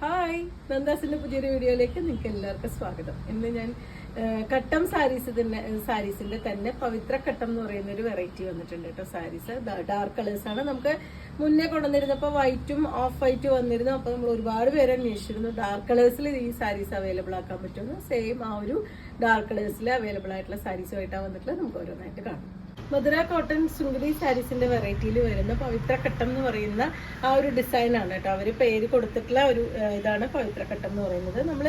Hi, നന്ദാസിന്റെ പുതിയൊരു വീഡിയോയിലേക്ക് നിങ്ങൾക്ക് എല്ലാവർക്കും സ്വാഗതം. ഇന്ന് ഞാൻ കട്ടം സാരീസിന്റെ തന്നെ പവിത്ര കട്ടം എന്ന് പറയുന്ന ഒരു വെറൈറ്റി വന്നിട്ടുണ്ട് കേട്ടോ. സാരീസ് ഡാർക്ക് കളേഴ്സ് ആണ്. നമുക്ക് മുന്നേ കൊണ്ടുവന്നിരുന്നപ്പോൾ വൈറ്റും ഓഫ് വൈറ്റ് വന്നിരുന്നു. അപ്പോൾ നമ്മൾ ഒരുപാട് പേര് അന്വേഷിച്ചിരുന്നു ഡാർക്ക് കളേഴ്സിൽ ഈ സാരീസ് അവൈലബിൾ ആക്കാൻ പറ്റുമെന്ന്. സെയിം ആ ഒരു ഡാർക്ക് കളേഴ്സിൽ അവൈലബിൾ ആയിട്ടുള്ള സാരീസുമായിട്ടാണ് വന്നിട്ടുള്ളത്. നമുക്ക് ഓരോന്നായിട്ട് കാണാം. മധുര കോട്ടൺ സുന്ദരി സാരീസിന്റെ വെറൈറ്റിയിൽ വരുന്ന പവിത്ര കട്ടം എന്ന് പറയുന്ന ആ ഒരു ഡിസൈനാണ് കേട്ടോ. അവർ പേര് കൊടുത്തിട്ടുള്ള ഒരു ഇതാണ് പവിത്ര കട്ടം എന്ന് പറയുന്നത്. നമ്മൾ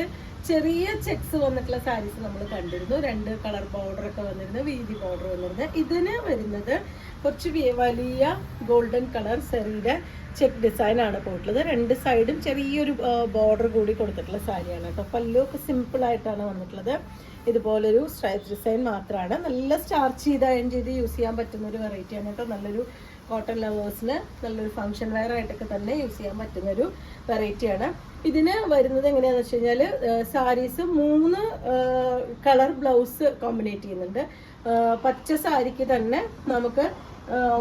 ചെറിയ ചെക്സ് വന്നിട്ടുള്ള സാരീസ് നമ്മൾ കണ്ടിരുന്നു. 2 കളർ ബോർഡർ ഒക്കെ വന്നിരുന്നു, വീതി ബോർഡർ വന്നിരുന്നത്. ഇതിന് വരുന്നത് കുറച്ച് വലിയ ഗോൾഡൻ കളർ സെറിയുടെ ചെക്ക് ഡിസൈൻ ആണ് പോയിട്ടുള്ളത്. 2 സൈഡും ചെറിയൊരു ബോർഡർ കൂടി കൊടുത്തിട്ടുള്ള സാരിയാണ് കേട്ടോ. പല്ലു ഒക്കെ സിമ്പിൾ ആയിട്ടാണ് വന്നിട്ടുള്ളത്. ഇതുപോലൊരു സ്ട്രൈപ്പ് ഡിസൈൻ മാത്രമാണ്. നല്ല സ്റ്റാർച്ച് ചെയ്ത് യൂസ് ചെയ്യാൻ പറ്റുന്ന ഒരു വെറൈറ്റിയാണ് കേട്ടോ. നല്ലൊരു കോട്ടൺ ലവേഴ്സിന് നല്ലൊരു ഫംഗ്ഷൻ വെയർ ആയിട്ടൊക്കെ തന്നെ യൂസ് ചെയ്യാൻ പറ്റുന്ന ഒരു വെറൈറ്റിയാണ്. ഇതിന് വരുന്നത് എങ്ങനെയാണെന്ന് വെച്ച് കഴിഞ്ഞാൽ സാരീസ് 3 കളർ ബ്ലൗസ് കോമ്പിനേറ്റ് ചെയ്യുന്നുണ്ട്. പച്ച സാരിക്ക് തന്നെ നമുക്ക്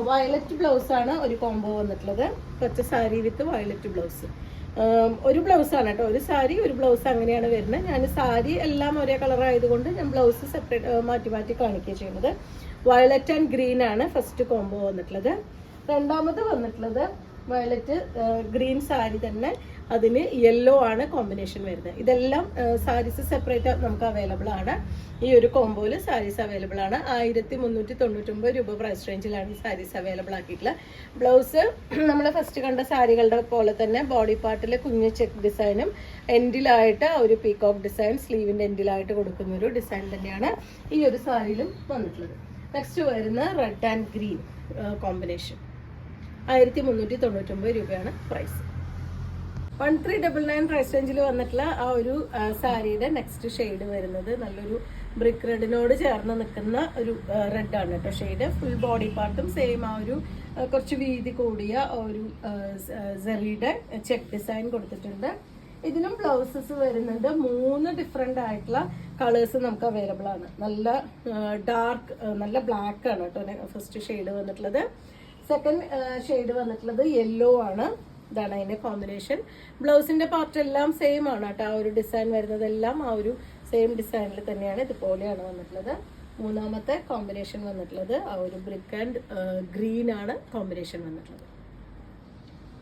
വയലറ്റ് ബ്ലൗസാണ് ഒരു കോംബോ വന്നിട്ടുള്ളത്. പച്ച സാരി വിത്ത് വയലറ്റ് ബ്ലൗസ്. ഒരു ബ്ലൗസാണ് കേട്ടോ. ഒരു സാരി ഒരു ബ്ലൗസ് അങ്ങനെയാണ് വരുന്നത്. ഞാൻ സാരി എല്ലാം ഒരേ കളർ ആയതുകൊണ്ട് ഞാൻ ബ്ലൗസ് സെപ്പറേറ്റ് മാറ്റി കാണിക്കുകയാണ് ചെയ്യുന്നത്. വയലറ്റ് ആൻഡ് ഗ്രീൻ ആണ് ഫസ്റ്റ് കോംബോ വന്നിട്ടുള്ളത്. രണ്ടാമത് വന്നിട്ടുള്ളത് വയലറ്റ് ഗ്രീൻ സാരി തന്നെ, അതിന് യെല്ലോ ആണ് കോമ്പിനേഷൻ വരുന്നത്. ഇതെല്ലാം സാരീസ് സെപ്പറേറ്റ് നമുക്ക് അവൈലബിൾ ആണ്. ഈ ഒരു കോംബോയിൽ സാരീസ് അവൈലബിൾ ആണ്. 1399 രൂപ പ്രൈസ് റേഞ്ചിലാണ് ഈ സാരീസ് അവൈലബിൾ ആക്കിയിട്ടുള്ളത്. ബ്ലൗസ് നമ്മൾ ഫസ്റ്റ് കണ്ട സാരികളുടെ പോലെ തന്നെ ബോഡി പാർട്ടിൽ കുഞ്ഞ് ചെക്ക് ഡിസൈനും എൻഡിലായിട്ട് ഒരു പീകോക്ക് ഡിസൈൻ സ്ലീവിൻ്റെ എൻഡിലായിട്ട് കൊടുക്കുന്ന ഒരു ഡിസൈൻ തന്നെയാണ് ഈ ഒരു സാരിയിലും വന്നിട്ടുള്ളത്. നെക്സ്റ്റ് വരുന്ന റെഡ് ആൻഡ് ഗ്രീൻ കോമ്പിനേഷൻ. 1399 രൂപയാണ് പ്രൈസ്. 1399 പ്രൈസ് റേഞ്ചിൽ വന്നിട്ടുള്ള ആ ഒരു സാരിയുടെ നെക്സ്റ്റ് ഷെയ്ഡ് വരുന്നത് നല്ലൊരു ബ്രിക്ക് റെഡിനോട് ചേർന്ന് നിൽക്കുന്ന ഒരു റെഡാണ് കേട്ടോ ഷെയ്ഡ്. ഫുൾ ബോഡി പാർട്ടും സെയിം ആ ഒരു കുറച്ച് വീതി കൂടിയ ഒരു സെറിയുടെ ചെക്ക് ഡിസൈൻ കൊടുത്തിട്ടുണ്ട്. ഇതിനും ബ്ലൗസസ് വരുന്നുണ്ട്. 3 ഡിഫറെൻ്റ് ആയിട്ടുള്ള കളേഴ്സ് നമുക്ക് അവൈലബിൾ ആണ്. നല്ല ഡാർക്ക്, നല്ല ബ്ലാക്ക് ആണ് കേട്ടോ ഫസ്റ്റ് ഷെയ്ഡ് വന്നിട്ടുള്ളത്. സെക്കൻഡ് ഷെയ്ഡ് വന്നിട്ടുള്ളത് യെല്ലോ ആണ്. ഇതാണ് അതിന്റെ കോമ്പിനേഷൻ. ബ്ലൗസിന്റെ പാർട്ട് എല്ലാം സെയിം ആണ് കേട്ടോ. ആ ഒരു ഡിസൈൻ വരുന്നതെല്ലാം ആ ഒരു സെയിം ഡിസൈനിൽ തന്നെയാണ്. ഇതുപോലെയാണ് വന്നിട്ടുള്ളത്. മൂന്നാമത്തെ കോമ്പിനേഷൻ വന്നിട്ടുള്ളത് ആ ഒരു ബ്രിക്ക് ആൻഡ് ഗ്രീൻ ആണ് കോമ്പിനേഷൻ വന്നിട്ടുള്ളത്.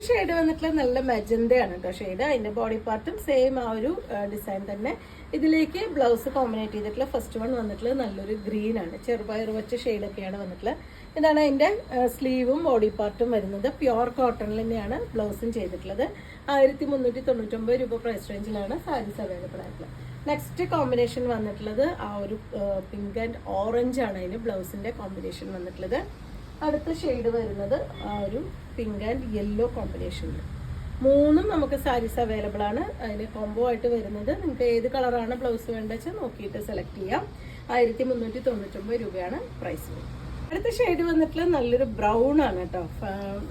ഷെയ്ഡ് വന്നിട്ടുള്ളത് നല്ല മെജന്തയാണ് കേട്ടോ ഷെയ്ഡ്. അതിന്റെ ബോഡി പാർട്ടും സെയിം ആ ഒരു ഡിസൈൻ തന്നെ. ഇതിലേക്ക് ബ്ലൗസ് കോമ്പിനേറ്റ് ചെയ്തിട്ടുള്ള ഫസ്റ്റ് വൺ വന്നിട്ടുള്ളത് നല്ലൊരു ഗ്രീൻ ആണ്. ചെറുപയർ വച്ച ഷെയ്ഡൊക്കെയാണ് വന്നിട്ടുള്ളത്. ഇതാണ് അതിന്റെ സ്ലീവും ബോഡി പാർട്ടും വരുന്നത്. പ്യുവർ കോട്ടണിൽ തന്നെയാണ് ബ്ലൗസും ചെയ്തിട്ടുള്ളത്. 1399 രൂപ പ്രൈസ് റേഞ്ചിലാണ് സാരീസ് അവൈലബിൾ ആയിട്ടുള്ളത്. നെക്സ്റ്റ് കോമ്പിനേഷൻ വന്നിട്ടുള്ളത് ആ ഒരു പിങ്ക് ആൻഡ് ഓറഞ്ച് ആണ് അതിന് ബ്ലൗസിന്റെ കോമ്പിനേഷൻ വന്നിട്ടുള്ളത്. അടുത്ത ഷെയ്ഡ് വരുന്നത് ആ ഒരു പിങ്ക് ആൻഡ് യെല്ലോ കോമ്പിനേഷനിൽ. 3ഉം നമുക്ക് സാരീസ് അവൈലബിൾ ആണ്. അതിന് കോംബോ ആയിട്ട് വരുന്നത് നിങ്ങൾക്ക് ഏത് കളറാണ് ബ്ലൗസ് വേണ്ടത് വെച്ചാൽ നോക്കിയിട്ട് സെലക്ട് ചെയ്യാം. 1399 രൂപയാണ് പ്രൈസ്. അടുത്ത ഷെയ്ഡ് വന്നിട്ടുള്ളത് നല്ലൊരു ബ്രൗൺ ആണ് കേട്ടോ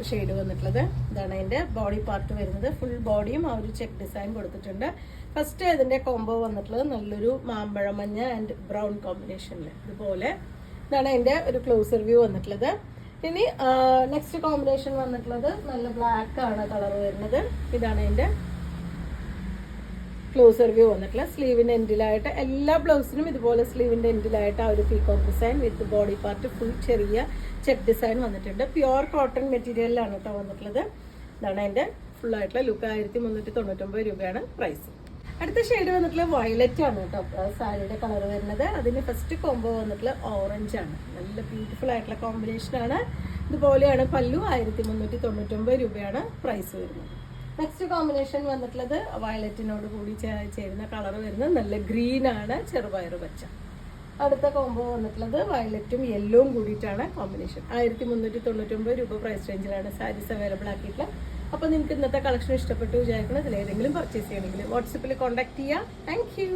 ഷെയ്ഡ് വന്നിട്ടുള്ളത്. ഇതാണ് അതിന്റെ ബോഡി പാർട്ട് വരുന്നത്. ഫുൾ ബോഡിയും ആ ഒരു ചെക്ക് ഡിസൈൻ കൊടുത്തിട്ടുണ്ട്. ഫസ്റ്റ് ഇതിന്റെ കോംബോ വന്നിട്ടുള്ളത് നല്ലൊരു മാമ്പഴ മഞ്ഞ ആൻഡ് ബ്രൗൺ കോമ്പിനേഷനിൽ. ഇതുപോലെ ഇതാണ് അതിന്റെ ഒരു ക്ലോസർ വ്യൂ വന്നിട്ടുള്ളത്. ഇനി നെക്സ്റ്റ് കോമ്പിനേഷൻ വന്നിട്ടുള്ളത് നല്ല ബ്ലാക്ക് ആണ് കളർ വരുന്നത്. ഇതാണ് അതിന്റെ ക്ലോസർ വ്യൂ വന്നിട്ടുള്ള. സ്ലീവിന്റെ എൻഡിലായിട്ട് എല്ലാ ബ്ലൗസിനും ഇതുപോലെ സ്ലീവിന്റെ എൻഡിലായിട്ട് ആ ഒരു peacock design with body part full ചെറിയ ചെക്ക് ഡിസൈൻ വന്നിട്ടുണ്ട്. പ്യുവർ കോട്ടൺ മെറ്റീരിയലിലാണ് കേട്ടോ വന്നിട്ടുള്ളത്. ഇതാണ് അതിന്റെ ഫുൾ ആയിട്ടുള്ള ലുക്ക്. 1399 രൂപയാണ് പ്രൈസ്. അടുത്ത ഷെയ്ഡ് വന്നിട്ടുള്ള വയലറ്റ് ആണ് കേട്ടോ സാരിയുടെ കളർ വരുന്നത്. അതിന് ഫസ്റ്റ് കോംബോ വന്നിട്ടുള്ള ഓറഞ്ച് ആണ്. നല്ല ബ്യൂട്ടിഫുൾ ആയിട്ടുള്ള കോമ്പിനേഷൻ ആണ്. ഇതുപോലെയാണ് പല്ലു. 1399 രൂപയാണ് പ്രൈസ് വരുന്നത്. നെക്സ്റ്റ് കോമ്പിനേഷൻ വന്നിട്ടുള്ളത് വയലറ്റിനോട് കൂടി ചേരുന്ന കളർ വരുന്നത് നല്ല ഗ്രീൻ ആണ്, ചെറുപയർ പച്ച. അടുത്ത കോംബോ വന്നിട്ടുള്ളത് വയലറ്റും യെല്ലോവും കൂടിയിട്ടാണ് കോമ്പിനേഷൻ. 1399 രൂപ പ്രൈസ് റേഞ്ചിലാണ് സാരീസ് അവൈലബിൾ ആക്കിയിട്ടുള്ളത്. അപ്പോൾ നിങ്ങൾക്ക് ഇന്നത്തെ കളക്ഷൻ ഇഷ്ടപ്പെട്ടു വിചാരിക്കണം. ഇതിലേതെങ്കിലും പർച്ചേസ് ചെയ്യണമെങ്കിൽ വാട്സപ്പിൽ കോൺടാക്ട് ചെയ്യാം. Thank you.